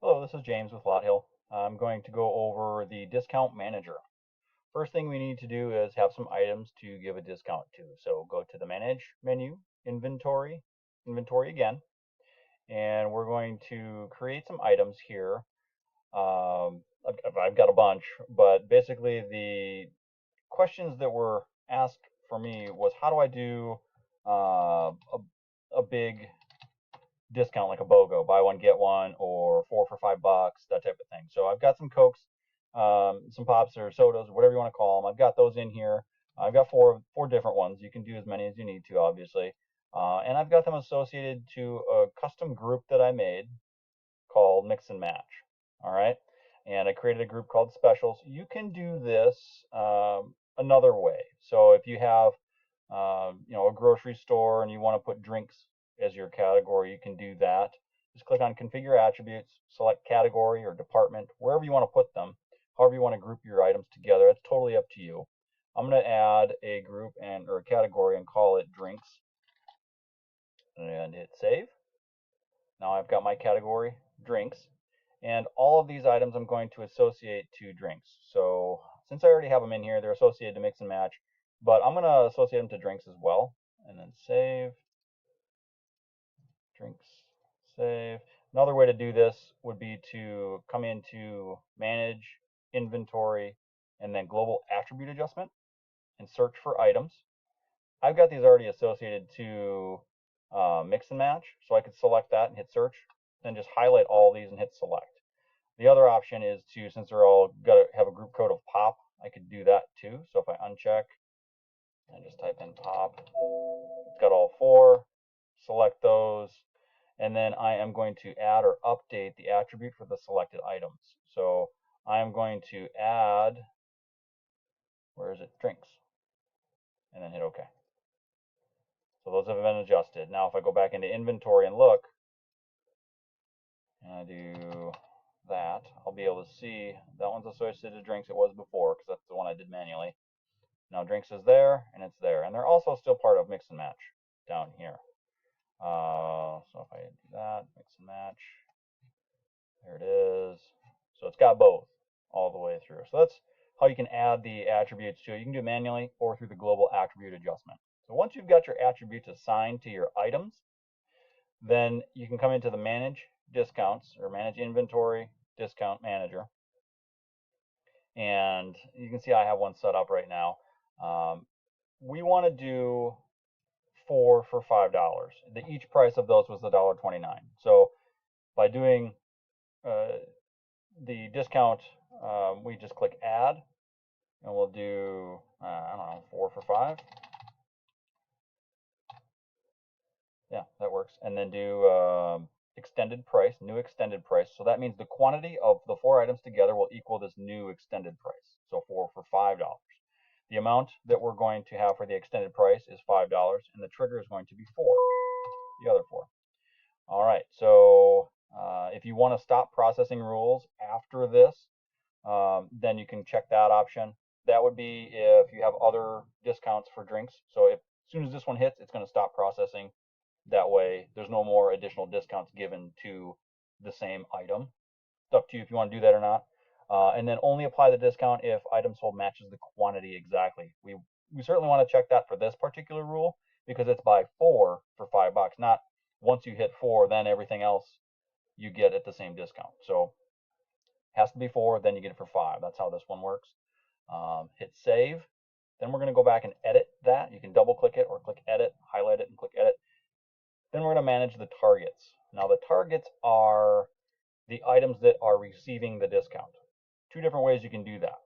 Hello, this is James with Lot Hill. I'm going to go over the discount manager. First thing we need to do is have some items to give a discount to. So go to the Manage menu, Inventory again, and we're going to create some items here. I've got a bunch, but basically the questions that were asked for me was how do I do a big discount like a BOGO, buy one get one, or 4 for $5, that type of thing. So I've got some Cokes, some pops or sodas, whatever you want to call them. I've got those in here. I've got four different ones. You can do as many as you need to, obviously. And I've got them associated to a custom group that I made called Mix and Match. All right. And I created a group called Specials. You can do this another way. So if you have, a grocery store and you want to put drinks as your category, you can do that. Just click on Configure Attributes, select Category or Department, wherever you want to put them, however you want to group your items together. It's totally up to you. I'm going to add a group or a category and call it Drinks, and hit Save. Now I've got my category, Drinks, and all of these items I'm going to associate to drinks. So since I already have them in here, they're associated to Mix and Match, but I'm going to associate them to drinks as well, and then Save. Drinks, save. Another way to do this would be to come into Manage, Inventory, and then Global Attribute Adjustment and search for items. I've got these already associated to Mix and Match, so I could select that and hit search, then just highlight all these and hit select. The other option is to, since they're all got to have a group code of pop, I could do that too. So if I uncheck and just type in pop, it's got all four, select those, and then I am going to add or update the attribute for the selected items. So I am going to add, where is it, drinks, and then hit OK. So those have been adjusted. Now if I go back into inventory and look, and I do that, I'll be able to see that one's associated to drinks. It was before because that's the one I did manually. Now drinks is there, and it's there. And they're also still part of Mix and Match down here. So if I do that, Mix and Match, there it is. So it's got both all the way through. So that's how you can add the attributes to it. You can do it manually or through the global attribute adjustment. So once you've got your attributes assigned to your items, then you can come into the Manage Discounts or Manage Inventory Discount Manager. And you can see I have one set up right now. We want to do 4 for $5. Each price of those was $1.29. So by doing the discount, we just click Add, and we'll do, I don't know, 4 for $5. Yeah, that works. And then do extended price, new extended price. So that means the quantity of the 4 items together will equal this new extended price. So 4 for $5. The amount that we're going to have for the extended price is $5, and the trigger is going to be 4, the other 4. All right, so if you want to stop processing rules after this, then you can check that option. That would be if you have other discounts for drinks. So if, as soon as this one hits, it's going to stop processing. That way, there's no more additional discounts given to the same item. It's up to you if you want to do that or not. And then only apply the discount if item sold matches the quantity exactly. We certainly want to check that for this particular rule because it's buy 4 for $5, not once you hit 4, then everything else you get at the same discount. So it has to be 4, then you get it for 5. That's how this one works. Hit save. Then we're going to go back and edit that. You can double click it or click edit, highlight it and click edit. Then we're going to manage the targets. Now the targets are the items that are receiving the discount. 2 different ways you can do that.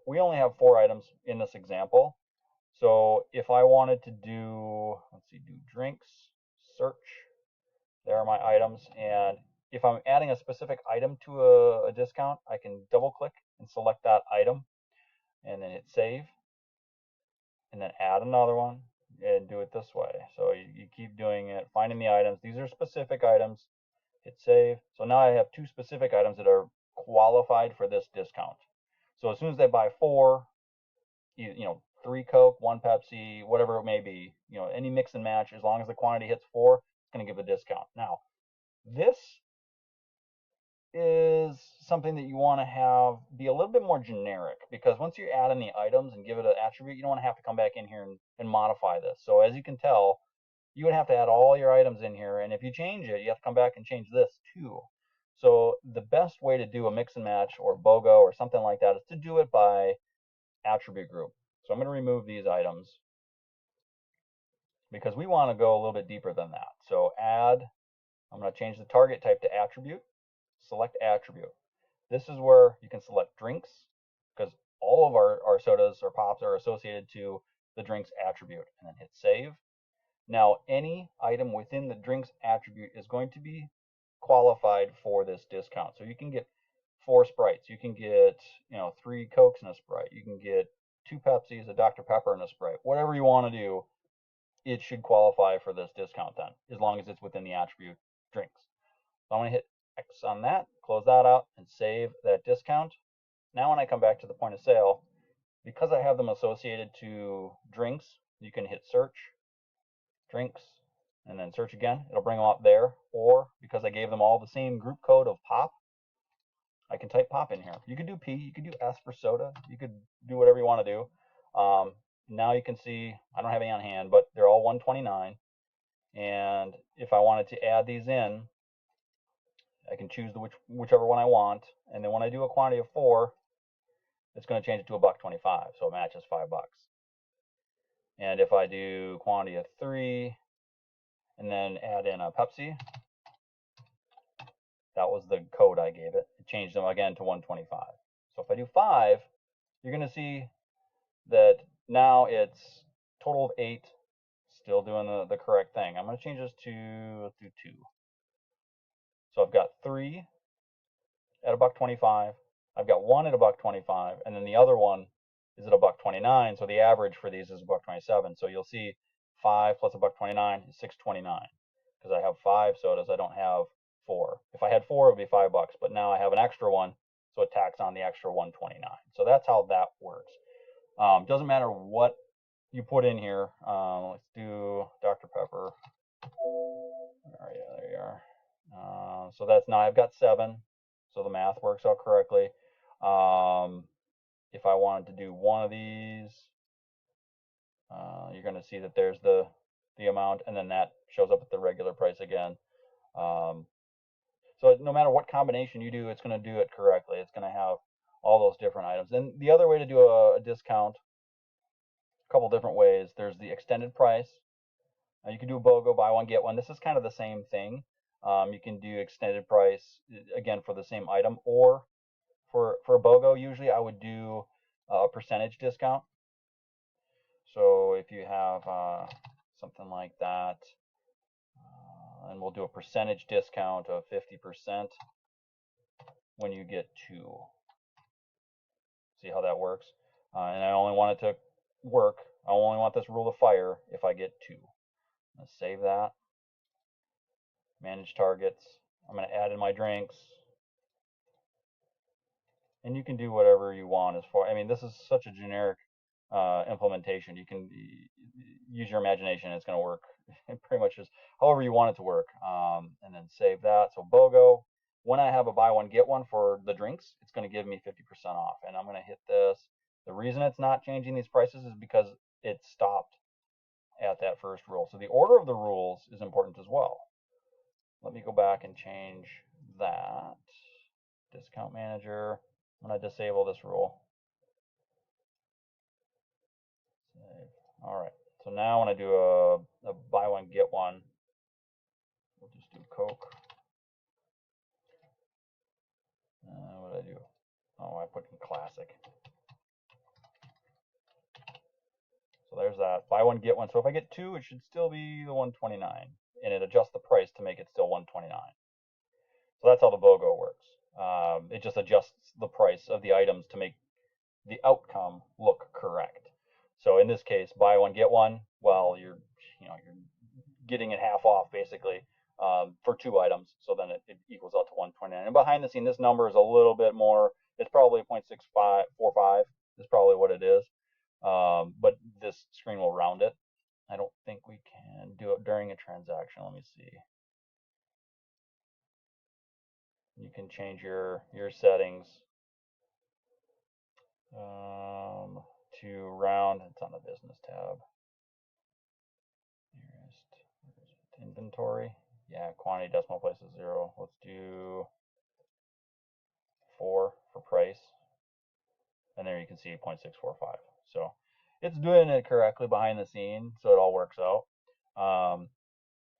We only have 4 items in this example. So if I wanted to do, let's see, do drinks, search, there are my items. And if I'm adding a specific item to a discount, I can double click and select that item and then hit save and then add another one and do it this way. So you keep doing it, finding the items. These are specific items. Hit save. So now I have 2 specific items that are qualified for this discount. So as soon as they buy 4, 3 Coke, 1 Pepsi, whatever it may be, any mix and match, as long as the quantity hits 4, it's going to give a discount. Now, this is something that you want to have be a little bit more generic, because once you add in the items and give it an attribute, you don't want to have to come back in here and modify this. So as you can tell, you would have to add all your items in here, and if you change it, you have to come back and change this too. So the best way to do a mix and match or BOGO or something like that is to do it by attribute group. So I'm going to remove these items because we want to go a little bit deeper than that. So add, I'm going to change the target type to attribute, select attribute. This is where you can select drinks, because all of our sodas or pops are associated to the drinks attribute, and then hit save. Now any item within the drinks attribute is going to be qualified for this discount. So you can get 4 Sprites, you can get 3 Cokes in a Sprite, you can get 2 Pepsis, a Dr. Pepper in a Sprite. Whatever you want to do, it should qualify for this discount then, as long as it's within the attribute drinks. So I'm going to hit X on that, close that out, and save that discount. Now when I come back to the point of sale, because I have them associated to drinks, you can hit search, drinks, and then search again. It'll bring them up there. Or because I gave them all the same group code of pop, I can type pop in here. You could do P, you could do S for soda, you could do whatever you want to do. Now you can see I don't have any on hand, but they're all 129. And if I wanted to add these in, I can choose whichever one I want. And then when I do a quantity of 4, it's going to change it to $1.25, so it matches $5. And if I do quantity of 3 and then add in a Pepsi, that was the code I gave it. It changed them again to 125. So if I do 5, you're going to see that now it's total of 8, still doing the correct thing. I'm going to change this to, let's do 2. So I've got 3 at $1.25. I've got 1 at $1.25, and then the other one is at $1.29. So the average for these is $1.27. So you'll see 5 plus $1.29 is $6.29, because I have 5 sodas. I don't have 4. If I had 4, it would be $5, but now I have an extra one, so it tacks on the extra $1.29. So that's how that works. Doesn't matter what you put in here. Let's do Dr. Pepper. There you are. So that's now I've got 7. So the math works out correctly. If I wanted to do one of these, you're going to see that there's the amount, and then that shows up at the regular price again. So no matter what combination you do, it's going to do it correctly. It's going to have all those different items. And the other way to do a discount, a couple different ways. There's the extended price. You can do a BOGO, buy one, get one. This is kind of the same thing. You can do extended price, again, for the same item. Or for a BOGO, usually I would do a percentage discount. So if you have something like that, and we'll do a percentage discount of 50% when you get 2. See how that works? And I only want it to work. I only want this rule to fire if I get 2. Let's save that. Manage targets. I'm going to add in my drinks. And you can do whatever you want as far. I mean, this is such a generic implementation. You can use your imagination. It's going to work pretty much just however you want it to work. And then save that. So BOGO. When I have a buy one get one for the drinks, it's going to give me 50% off. And I'm going to hit this. The reason it's not changing these prices is because it stopped at that first rule. So the order of the rules is important as well. Let me go back and change that. Discount manager. I'm going to disable this rule. Save. All right. So now when I do a buy one get one, we'll just do Coke. What did I do? Oh, I put in classic. So there's that. Buy one get one. So if I get 2, it should still be the 129, and it adjusts the price to make it still 129. So that's how the BOGO works. It just adjusts the price of the items to make the outcome look correct. So in this case, buy one get one. Well, you're getting it half off basically for 2 items. So then it equals out to 129. And behind the scene, this number is a little bit more. It's probably 0.6545 is probably what it is. But this screen will round it. I don't think we can do it during a transaction. Let me see. can change your settings to round. It's on the business tab. Nearest inventory. Yeah, quantity decimal place is 0. Let's do 4 for price. And there you can see 0.645. So it's doing it correctly behind the scene, so it all works out.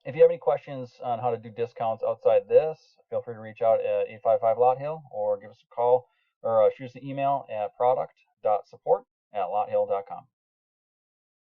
If you have any questions on how to do discounts outside this, feel free to reach out at 855 Lot Hill or give us a call or shoot us an email at product.support@lothill.com.